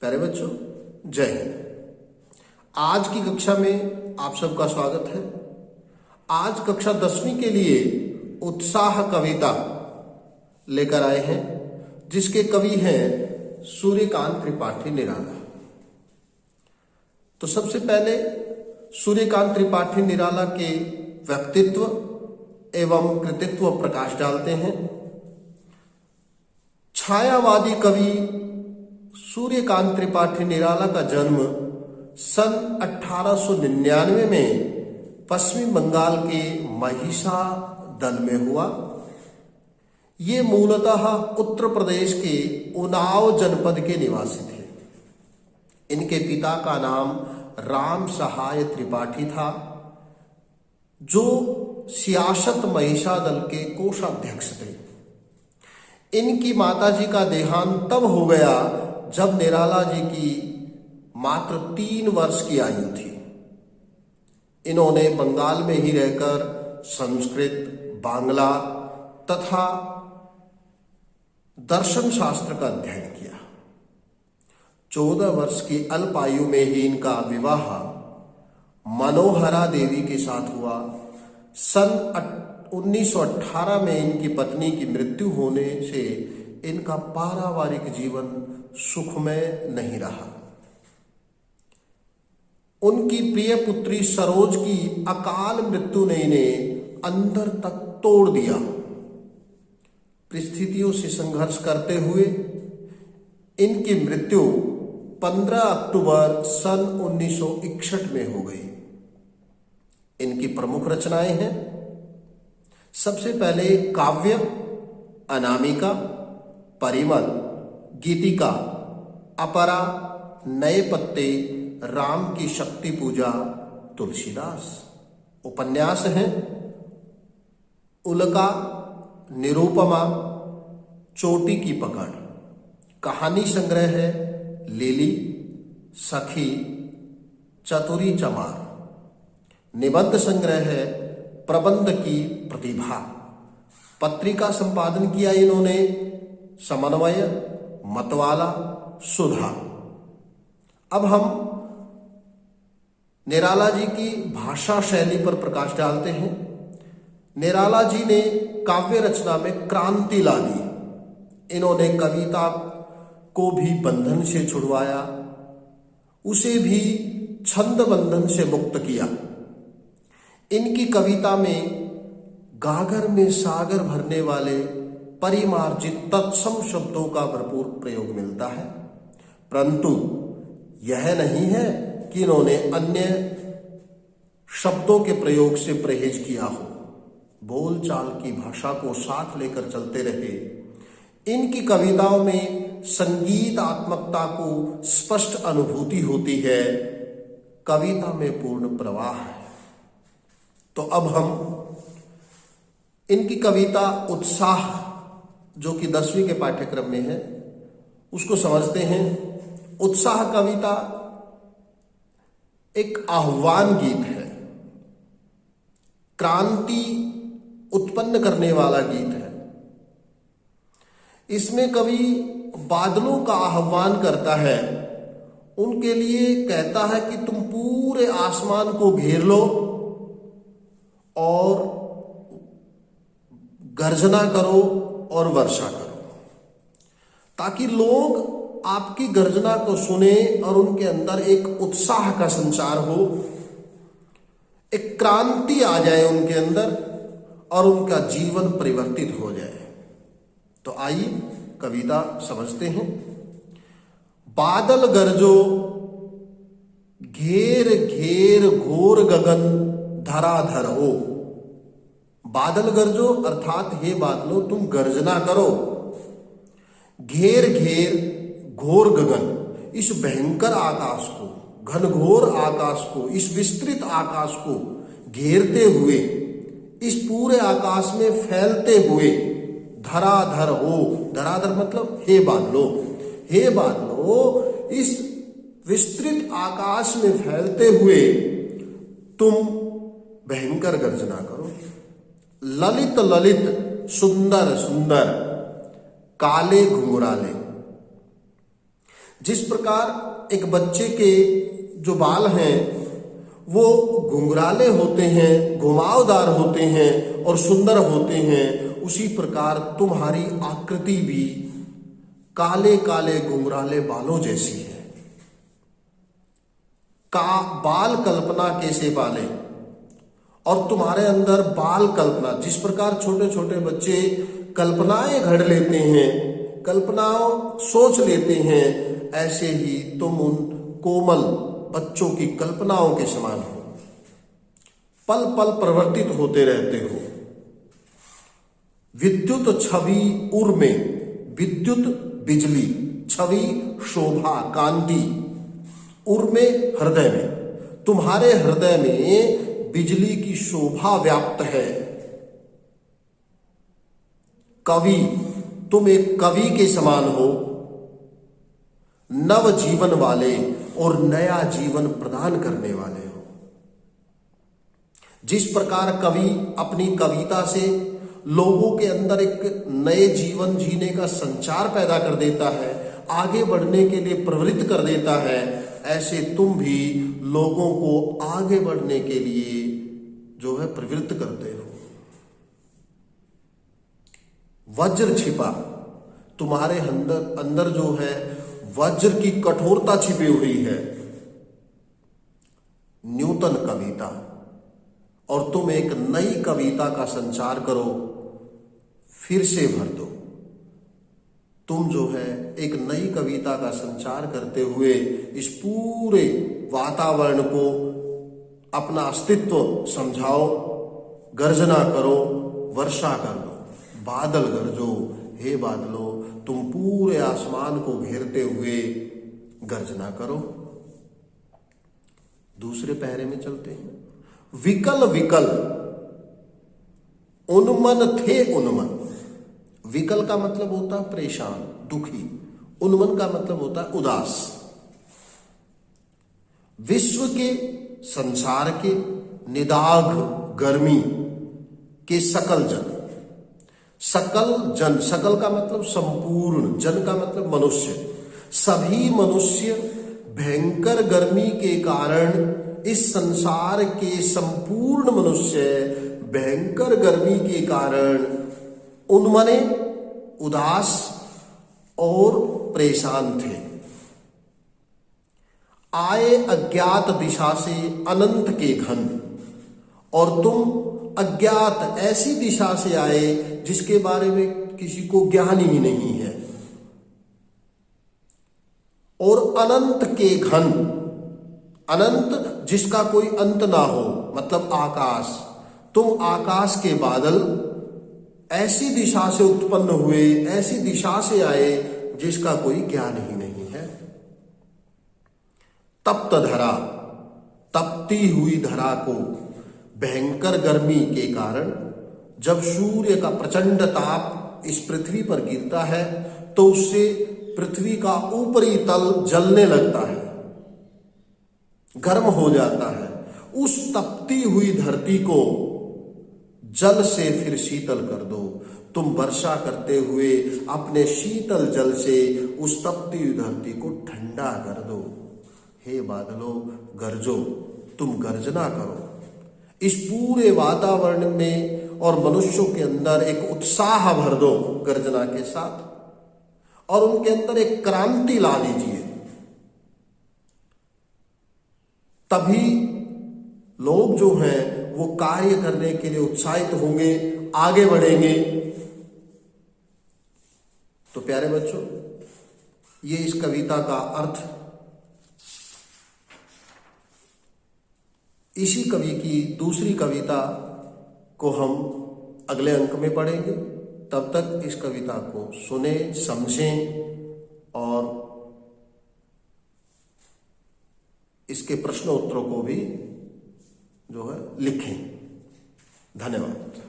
प्यारे बच्चों, जय हिंद। आज की कक्षा में आप सबका स्वागत है। आज कक्षा 10वीं के लिए उत्साह कविता लेकर आए हैं, जिसके कवि हैं सूर्यकांत त्रिपाठी निराला। तो सबसे पहले सूर्यकांत त्रिपाठी निराला के व्यक्तित्व एवं कृतित्व प्रकाश डालते हैं। छायावादी कवि सूर्यकांत त्रिपाठी निराला का जन्म सन 1899 में पश्चिमी बंगाल के महिषादल में हुआ। ये मूलतः उत्तर प्रदेश के उन्नाव जनपद के निवासी थे। इनके पिता का नाम राम सहाय त्रिपाठी था, जो सियासत महिषादल के कोषाध्यक्ष थे। इनकी माताजी का देहांत तब हो गया जब निराला जी की मात्र 3 वर्ष की आयु थी। इन्होंने बंगाल में ही रहकर संस्कृत, बांग्ला तथा दर्शन शास्त्र का अध्ययन किया। 14 वर्ष की अल्प आयु में ही इनका विवाह मनोहरा देवी के साथ हुआ। सन 1918 में इनकी पत्नी की मृत्यु होने से इनका पारिवारिक जीवन सुखमय नहीं रहा। उनकी प्रिय पुत्री सरोज की अकाल मृत्यु ने इन्हें अंदर तक तोड़ दिया। परिस्थितियों से संघर्ष करते हुए इनकी मृत्यु 15 अक्टूबर सन 1961 में हो गई। इनकी प्रमुख रचनाएं हैं, सबसे पहले काव्य अनामिका, परिमल, गीतिका, अपरा, नए पत्ते, राम की शक्ति पूजा, तुलसीदास। उपन्यास हैं उल्का, निरूपमा, चोटी की पकड़। कहानी संग्रह है लिली, सखी, चतुरी चमार। निबंध संग्रह है प्रबंध की प्रतिभा। पत्रिका संपादन किया इन्होंने समन्वय, मतवाला, सुधा। अब हम निराला जी की भाषा शैली पर प्रकाश डालते हैं। निराला जी ने काव्य रचना में क्रांति ला दी। इन्होंने कविता को भी बंधन से छुड़वाया, उसे भी छंद बंधन से मुक्त किया। इनकी कविता में गागर में सागर भरने वाले परिमार्जित तत्सम शब्दों का भरपूर प्रयोग मिलता है, परंतु यह नहीं है कि इन्होंने अन्य शब्दों के प्रयोग से परहेज किया हो। बोलचाल की भाषा को साथ लेकर चलते रहे। इनकी कविताओं में संगीतात्मकता को स्पष्ट अनुभूति होती है। कविता में पूर्ण प्रवाह है। तो अब हम इनकी कविता उत्साह, जो कि 10वीं के पाठ्यक्रम में है, उसको समझते हैं। उत्साह कविता एक आह्वान गीत है, क्रांति उत्पन्न करने वाला गीत है। इसमें कवि बादलों का आह्वान करता है, उनके लिए कहता है कि तुम पूरे आसमान को घेर लो और गर्जना करो और वर्षा करो, ताकि लोग आपकी गर्जना को सुने और उनके अंदर एक उत्साह का संचार हो, एक क्रांति आ जाए उनके अंदर और उनका जीवन परिवर्तित हो जाए। तो आइए कविता समझते हैं। बादल गरजो, घेर घेर घोर गगन धराधर हो। बादल गरजो अर्थात हे बादलों तुम गर्जना करो। घेर घेर घोर गगन, इस भयंकर आकाश को, घनघोर आकाश को, इस विस्तृत आकाश को घेरते हुए, इस पूरे आकाश में फैलते हुए, धराधर हो। धराधर मतलब हे बादलों, हे बादलों इस विस्तृत आकाश में फैलते हुए तुम भयंकर गर्जना करो। ललित ललित, सुंदर सुंदर, काले घुंघराले, जिस प्रकार एक बच्चे के जो बाल हैं वो घुंघराले होते हैं, घुमावदार होते हैं और सुंदर होते हैं, उसी प्रकार तुम्हारी आकृति भी काले काले घुंघराले बालों जैसी है। का बाल कल्पना कैसे पाले, और तुम्हारे अंदर बाल कल्पना, जिस प्रकार छोटे छोटे बच्चे कल्पनाएं घड़ लेते हैं, कल्पनाओं सोच लेते हैं, ऐसे ही तुम उन कोमल बच्चों की कल्पनाओं के समान हो, पल पल परिवर्तित होते रहते हो। विद्युत छवि उर में, विद्युत बिजली, छवि शोभा कांति, उर में हृदय में, तुम्हारे हृदय में बिजली की शोभा व्याप्त है। कवि, तुम एक कवि के समान हो, नव जीवन वाले और नया जीवन प्रदान करने वाले हो। जिस प्रकार कवि अपनी कविता से लोगों के अंदर एक नए जीवन जीने का संचार पैदा कर देता है, आगे बढ़ने के लिए प्रवृत्त कर देता है, ऐसे तुम भी लोगों को आगे बढ़ने के लिए जो है प्रवृत्त करते हो। वज्र छिपा, तुम्हारे अंदर जो है वज्र की कठोरता छिपी हुई है। न्यूतन कविता, और तुम एक नई कविता का संचार करो, फिर से भर दो। तुम जो है एक नई कविता का संचार करते हुए इस पूरे वातावरण को अपना अस्तित्व समझाओ, गर्जना करो, वर्षा कर दो, बादल गरजो, हे बादलों तुम पूरे आसमान को घेरते हुए गर्जना करो। दूसरे पहरे में चलते हैं। विकल विकल, उन्मन थे उन्मन। विकल का मतलब होता है परेशान, दुखी। उन्मन का मतलब होता है उदास। विश्व के, संसार के निदाघ गर्मी के सकल जन, सकल जन, सकल का मतलब संपूर्ण, जन का मतलब मनुष्य, सभी मनुष्य भयंकर गर्मी के कारण, इस संसार के संपूर्ण मनुष्य भयंकर गर्मी के कारण उन्मने, उदास और परेशान थे। आए अज्ञात दिशा से अनंत के घन, और तुम अज्ञात ऐसी दिशा से आए जिसके बारे में किसी को ज्ञान ही नहीं है। और अनंत के घन, अनंत जिसका कोई अंत ना हो, मतलब आकाश। तुम आकाश के बादल ऐसी दिशा से उत्पन्न हुए, ऐसी दिशा से आए जिसका कोई ज्ञान ही नहीं है। तप्त धरा, तपती हुई धरा को भयंकर गर्मी के कारण, जब सूर्य का प्रचंड ताप इस पृथ्वी पर गिरता है तो उससे पृथ्वी का ऊपरी तल जलने लगता है, गर्म हो जाता है। उस तपती हुई धरती को जल से फिर शीतल कर दो। तुम वर्षा करते हुए अपने शीतल जल से उस तपती हुई धरती को ठंडा कर दो। हे बादलों गरजो, तुम गर्जना करो। इस पूरे वातावरण में और मनुष्यों के अंदर एक उत्साह भर दो गर्जना के साथ, और उनके अंदर एक क्रांति ला दीजिए। तभी लोग जो हैं वो कार्य करने के लिए उत्साहित होंगे, आगे बढ़ेंगे। तो प्यारे बच्चों, ये इस कविता का अर्थ। इसी कवि की दूसरी कविता को हम अगले अंक में पढ़ेंगे। तब तक इस कविता को सुने, समझें और इसके प्रश्न उत्तरों को भी जो है लिखें। धन्यवाद।